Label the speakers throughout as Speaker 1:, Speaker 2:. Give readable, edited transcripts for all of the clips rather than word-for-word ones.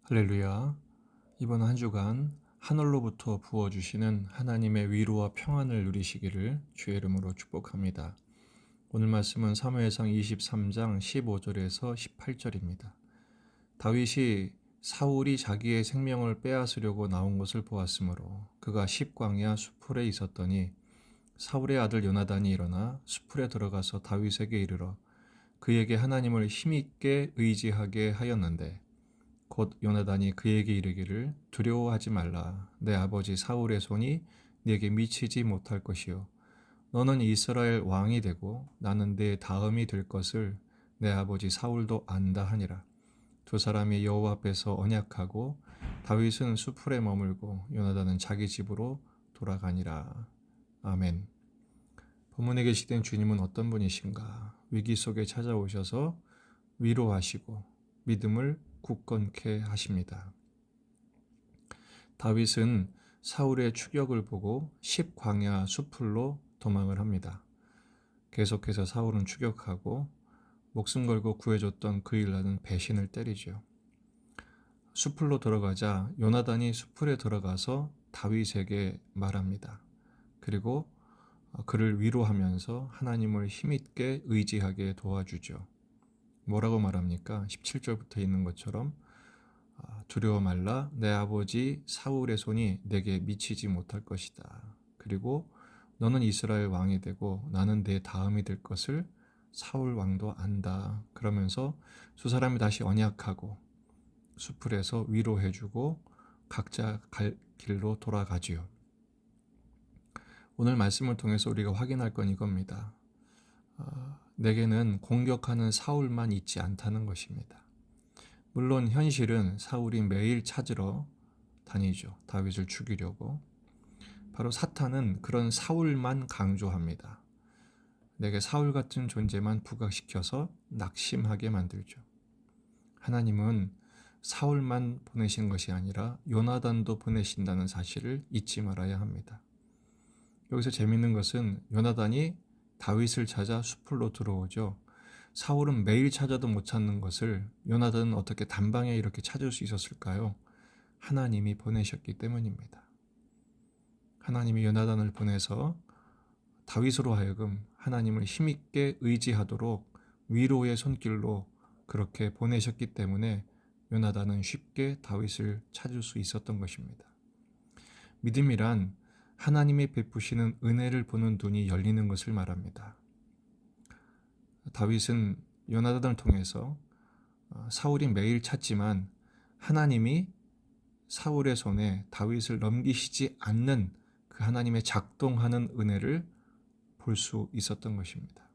Speaker 1: 할렐루야. 이번 한 주간 하늘로부터 부어주시는 하나님의 위로와 평안을 누리시기를 주의 이름으로 축복합니다. 오늘 말씀은 사무엘상 23장 15절에서 18절입니다. 다윗이 사울이 자기의 생명을 빼앗으려고 나온 것을 보았으므로 그가 십광야 수풀에 있었더니 사울의 아들 요나단이 일어나 수풀에 들어가서 다윗에게 이르러 그에게 하나님을 힘있게 의지하게 하였는데 곧 요나단이 그에게 이르기를 두려워하지 말라. 내 아버지 사울의 손이 네게 미치지 못할 것이요 너는 이스라엘 왕이 되고 나는 내 다음이 될 것을 내 아버지 사울도 안다 하니라. 두 사람이 여호와 앞에서 언약하고 다윗은 수풀에 머물고 요나단은 자기 집으로 돌아가니라. 아멘. 본문에 계시된 주님은 어떤 분이신가? 위기 속에 찾아오셔서 위로하시고 믿음을 굳건케 하십니다. 다윗은 사울의 추격을 보고 십광야 수풀로 도망을 합니다. 계속해서 사울은 추격하고 목숨 걸고 구해줬던 그 일라는 배신을 때리죠. 수풀로 들어가자 요나단이 수풀에 들어가서 다윗에게 말합니다. 그리고 그를 위로하면서 하나님을 힘있게 의지하게 도와주죠. 뭐라고 말합니까? 17절부터 있는 것처럼 두려워 말라. 내 아버지 사울의 손이 내게 미치지 못할 것이다. 그리고 너는 이스라엘 왕이 되고 나는 내 다음이 될 것을 사울 왕도 안다. 그러면서 두 사람이 다시 언약하고 수풀에서 위로해주고 각자 갈 길로 돌아가지요. 오늘 말씀을 통해서 우리가 확인할 건 이겁니다. 내게는 공격하는 사울만 있지 않다는 것입니다. 물론 현실은 사울이 매일 찾으러 다니죠. 다윗을 죽이려고. 바로 사탄은 그런 사울만 강조합니다. 내게 사울 같은 존재만 부각시켜서 낙심하게 만들죠. 하나님은 사울만 보내신 것이 아니라 요나단도 보내신다는 사실을 잊지 말아야 합니다. 여기서 재밌는 것은 요나단이 다윗을 찾아 수풀로 들어오죠. 사울은 매일 찾아도 못 찾는 것을 요나단은 어떻게 단방에 이렇게 찾을 수 있었을까요? 하나님이 보내셨기 때문입니다. 하나님이 요나단을 보내서 다윗으로 하여금 하나님을 힘있게 의지하도록 위로의 손길로 그렇게 보내셨기 때문에 요나단은 쉽게 다윗을 찾을 수 있었던 것입니다. 믿음이란 하나님이 베푸시는 은혜를 보는 눈이 열리는 것을 말합니다. 다윗은 요나단을 통해서 사울이 매일 찾지만 하나님이 사울의 손에 다윗을 넘기시지 않는 그 하나님의 작동하는 은혜를 볼 수 있었던 것입니다.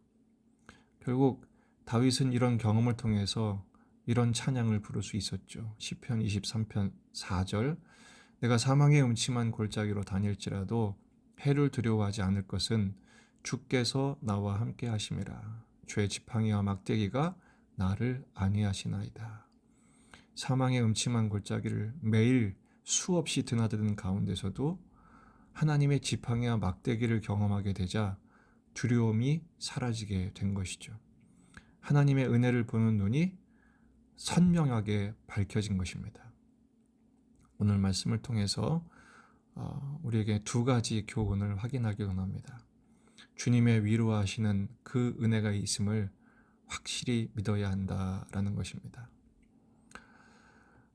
Speaker 1: 결국 다윗은 이런 경험을 통해서 이런 찬양을 부를 수 있었죠. 시편 23편 4절 내가 사망의 음침한 골짜기로 다닐지라도 해를 두려워하지 않을 것은 주께서 나와 함께 하심이라. 주의 지팡이와 막대기가 나를 안위하시나이다. 사망의 음침한 골짜기를 매일 수없이 드나드는 가운데서도 하나님의 지팡이와 막대기를 경험하게 되자 두려움이 사라지게 된 것이죠. 하나님의 은혜를 보는 눈이 선명하게 밝혀진 것입니다. 오늘 말씀을 통해서 우리에게 두 가지 교훈을 확인하기 원합니다. 주님의 위로하시는 그 은혜가 있음을 확실히 믿어야 한다라는 것입니다.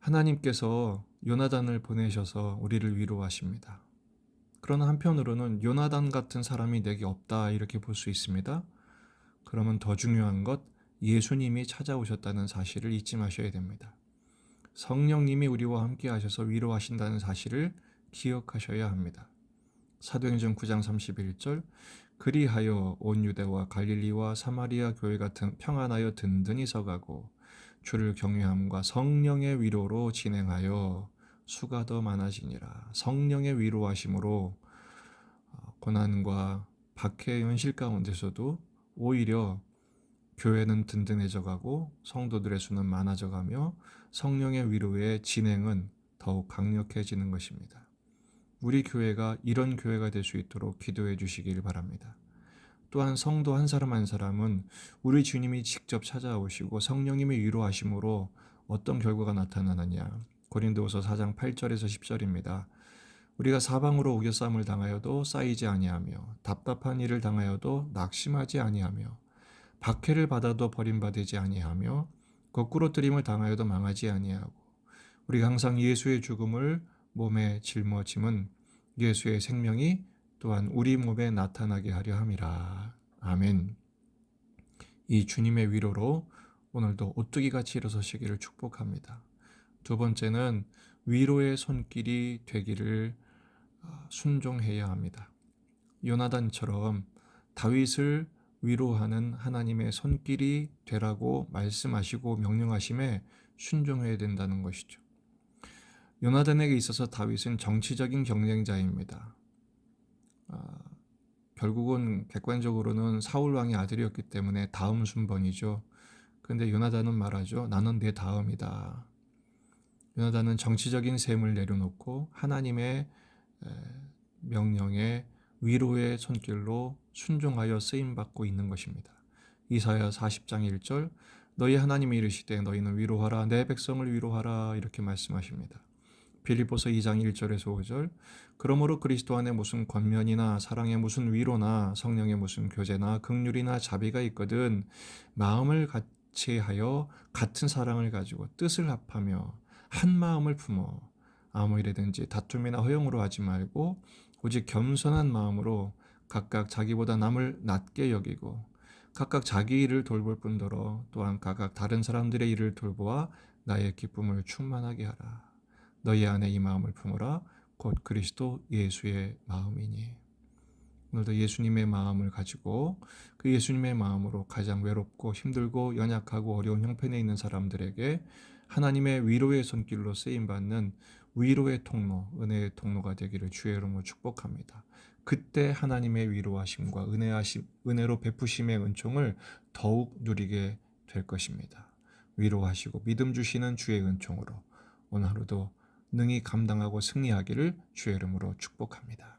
Speaker 1: 하나님께서 요나단을 보내셔서 우리를 위로하십니다. 그러나 한편으로는 요나단 같은 사람이 내게 없다 이렇게 볼 수 있습니다. 그러면 더 중요한 것 예수님이 찾아오셨다는 사실을 잊지 마셔야 됩니다. 성령님이 우리와 함께 하셔서 위로하신다는 사실을 기억하셔야 합니다. 사도행전 9장 31절 그리하여 온 유대와 갈릴리와 사마리아 교회 같은 평안하여 든든히 서가고 주를 경외함과 성령의 위로로 진행하여 수가 더 많아지니라. 성령의 위로하심으로 고난과 박해의 현실 가운데서도 오히려 교회는 든든해져 가고 성도들의 수는 많아져 가며 성령의 위로의 진행은 더욱 강력해지는 것입니다. 우리 교회가 이런 교회가 될 수 있도록 기도해 주시길 바랍니다. 또한 성도 한 사람 한 사람은 우리 주님이 직접 찾아오시고 성령님의 위로하심으로 어떤 결과가 나타나느냐, 고린도후서 4장 8절에서 10절입니다. 우리가 사방으로 우겨쌈을 당하여도 쌓이지 아니하며 답답한 일을 당하여도 낙심하지 아니하며 박해를 받아도 버림받지 아니하며 거꾸로 뜨림을 당하여도 망하지 아니하고 우리가 항상 예수의 죽음을 몸에 짊어짐은 예수의 생명이 또한 우리 몸에 나타나게 하려 함이라. 아멘. 이 주님의 위로로 오늘도 오뚜기같이 일어서시기를 축복합니다. 두 번째는 위로의 손길이 되기를 순종해야 합니다. 요나단처럼 다윗을 위로하는 하나님의 손길이 되라고 말씀하시고 명령하심에 순종해야 된다는 것이죠. 요나단에게 있어서 다윗은 정치적인 경쟁자입니다. 결국은 객관적으로는 사울 왕의 아들이었기 때문에 다음 순번이죠. 그런데 요나단은 말하죠. 나는 내 다음이다. 요나단은 정치적인 셈을 내려놓고 하나님의 명령에 위로의 손길로 순종하여 쓰임받고 있는 것입니다. 이사야 40장 1절 너희 하나님이 이르시되 너희는 위로하라 내 백성을 위로하라 이렇게 말씀하십니다. 빌립보서 2장 1절에서 5절 그러므로 그리스도 안에 무슨 권면이나 사랑에 무슨 위로나 성령의 무슨 교제나 긍휼이나 자비가 있거든 마음을 같이하여 같은 사랑을 가지고 뜻을 합하며 한 마음을 품어 아무 일이든지 다툼이나 허용으로 하지 말고 오직 겸손한 마음으로 각각 자기보다 남을 낮게 여기고 각각 자기 일을 돌볼 뿐더러 또한 각각 다른 사람들의 일을 돌보아 나의 기쁨을 충만하게 하라. 너희 안에 이 마음을 품으라. 곧 그리스도 예수의 마음이니. 오늘도 예수님의 마음을 가지고 그 예수님의 마음으로 가장 외롭고 힘들고 연약하고 어려운 형편에 있는 사람들에게 하나님의 위로의 손길로 쓰임받는 위로의 통로, 은혜의 통로가 되기를 주의 이름으로 축복합니다. 그때 하나님의 위로하심과 은혜로 베푸심의 은총을 더욱 누리게 될 것입니다. 위로하시고 믿음 주시는 주의 은총으로 오늘 하루도 능히 감당하고 승리하기를 주의 이름으로 축복합니다.